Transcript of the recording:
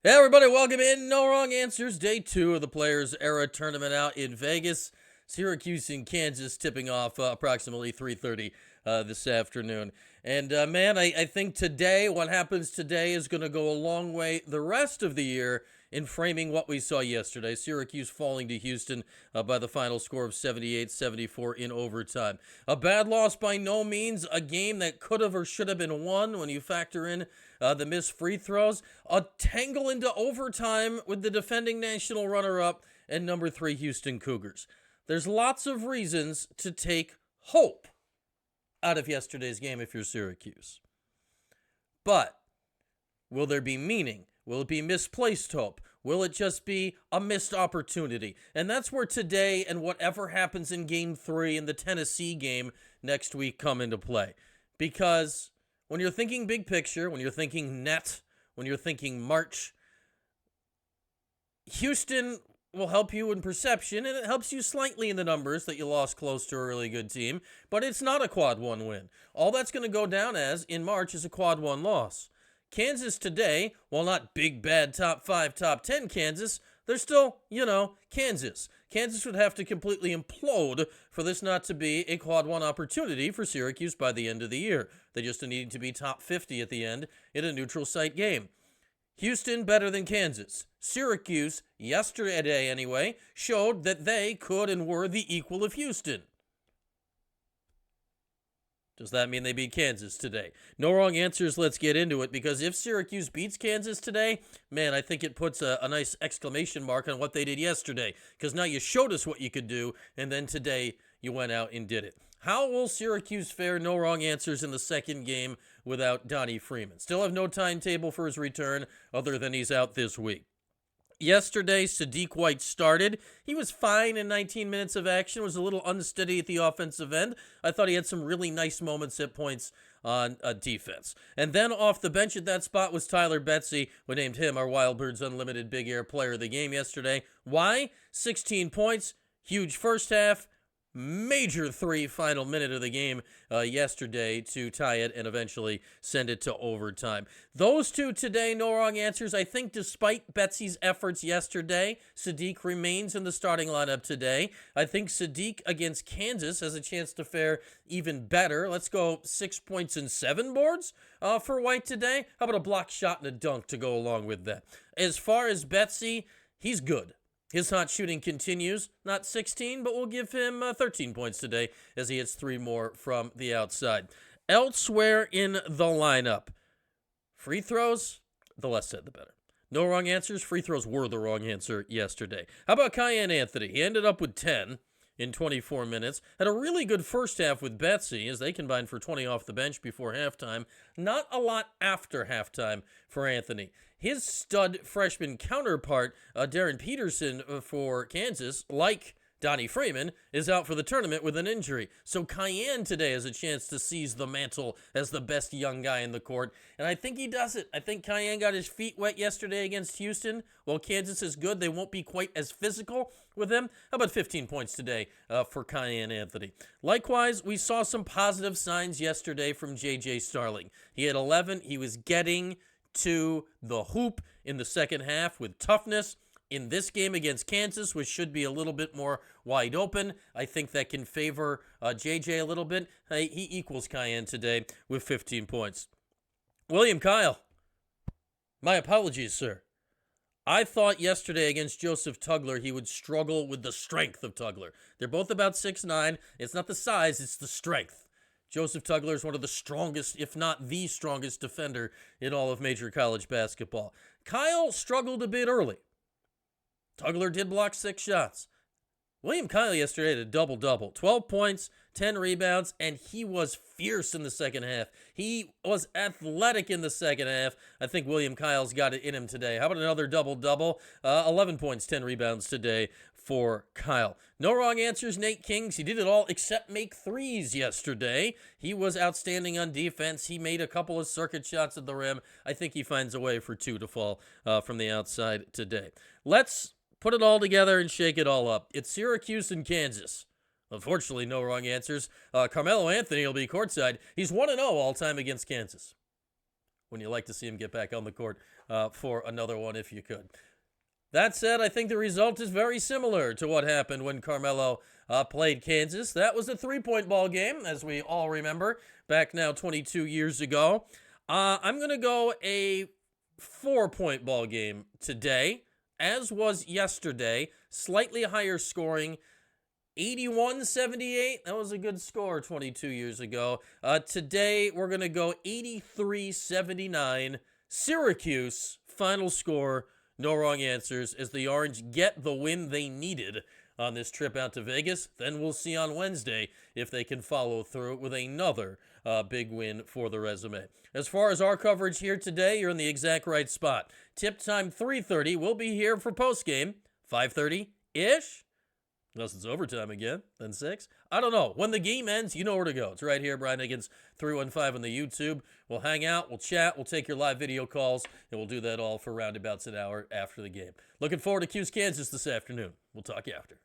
Hey everybody, welcome in. No Wrong Answers, day 2 of the Players Era Tournament out in Vegas. Syracuse and Kansas tipping off approximately 3:30 this afternoon. And man, I think today, what happens today is going to go a long way the rest of the year in framing what we saw yesterday. Syracuse falling to Houston by the final score of 78-74 in overtime. A bad loss by no means, a game that could have or should have been won when you factor in the missed free throws. A tangle into overtime with the defending national runner-up and number 3 Houston Cougars. There's lots of reasons to take hope out of yesterday's game if you're Syracuse. But will there be meaning? Will it be misplaced hope? Will it just be a missed opportunity? And that's where today and whatever happens in Game 3 in the Tennessee game next week come into play. Because when you're thinking big picture, when you're thinking net, when you're thinking March, Houston will help you in perception, and it helps you slightly in the numbers that you lost close to a really good team, but it's not a quad 1 win. All that's going to go down as in March is a quad 1 loss. Kansas today, while not big, bad top 5, top 10 Kansas, they're still, Kansas. Kansas would have to completely implode for this not to be a quad 1 opportunity for Syracuse by the end of the year. They just need to be top 50 at the end in a neutral site game. Houston better than Kansas. Syracuse, yesterday anyway, showed that they could and were the equal of Houston. Does that mean they beat Kansas today? No wrong answers, let's get into it, because if Syracuse beats Kansas today, man, I think it puts a nice exclamation mark on what they did yesterday, because now you showed us what you could do, and then today you went out and did it. How will Syracuse fare? No wrong answers in the second game without Donnie Freeman. Still have no timetable for his return other than he's out this week. Yesterday, Sadiq White started. He was fine in 19 minutes of action, was a little unsteady at the offensive end. I thought he had some really nice moments at points on defense. And then off the bench at that spot was Tyler Betsey. We named him our Wildbirds Unlimited Big Air Player of the Game yesterday. Why? 16 points, huge first half, major 3 final minute of the game yesterday to tie it and eventually send it to overtime. Those two today, no wrong answers. I think despite Betsy's efforts yesterday, Sadiq remains in the starting lineup today. I think Sadiq against Kansas has a chance to fare even better. Let's go 6 points and 7 boards for White today. How about a block shot and a dunk to go along with that? As far as Betsy, he's good. His hot shooting continues, not 16, but we'll give him 13 points today as he hits 3 more from the outside. Elsewhere in the lineup, free throws, the less said the better. No wrong answers, free throws were the wrong answer yesterday. How about Cuse Anthony? He ended up with 10 in 24 minutes. Had a really good first half with Betsy as they combined for 20 off the bench before halftime. Not a lot after halftime for Anthony. His stud freshman counterpart, Darren Peterson for Kansas, like Donnie Freeman, is out for the tournament with an injury. So Cayenne today has a chance to seize the mantle as the best young guy in the court, and I think he does it. I think Cayenne got his feet wet yesterday against Houston. While Kansas is good, they won't be quite as physical with him. How about 15 points today for Cayenne Anthony? Likewise, we saw some positive signs yesterday from J.J. Starling. He had 11. He was getting to the hoop in the second half with toughness. In this game against Kansas, which should be a little bit more wide open, I think that can favor JJ a little bit. He equals Cayenne today with 15 points. William Kyle, my apologies, sir. I thought yesterday against Joseph Tugler he would struggle with the strength of Tugler. They're both about 6'9". It's not the size, it's the strength. Joseph Tugler is one of the strongest, if not the strongest defender in all of major college basketball. Kyle struggled a bit early. Tugler did block 6 shots. William Kyle yesterday had a double-double. 12 points, 10 rebounds, and he was fierce in the second half. He was athletic in the second half. I think William Kyle's got it in him today. How about another double-double? 11 points, 10 rebounds today for Kyle. No wrong answers, Nate Kings. He did it all except make threes yesterday. He was outstanding on defense. He made a couple of circuit shots at the rim. I think he finds a way for 2 to fall from the outside today. Let's put it all together and shake it all up. It's Syracuse and Kansas. Unfortunately, no wrong answers. Carmelo Anthony will be courtside. He's 1-0 all-time against Kansas. when you like to see him get back on the court for another one if you could. That said, I think the result is very similar to what happened when Carmelo played Kansas. That was a three-point ball game, as we all remember, back now 22 years ago. I'm going to go a 4-point ball game today, as was yesterday. Slightly higher scoring, 81-78. That was a good score 22 years ago. Today, we're going to go 83-79. Syracuse, final score. No wrong answers as the Orange get the win they needed on this trip out to Vegas. Then we'll see on Wednesday if they can follow through with another big win for the resume. As far as our coverage here today, you're in the exact right spot. Tip time 3:30. We'll be here for postgame 5:30-ish. Unless it's overtime again, then 6. I don't know. When the game ends, you know where to go. It's right here, Brian Higgins, 315 on the YouTube. We'll hang out, we'll chat, we'll take your live video calls, and we'll do that all for roundabouts an hour after the game. Looking forward to Cuse-Kansas this afternoon. We'll talk after.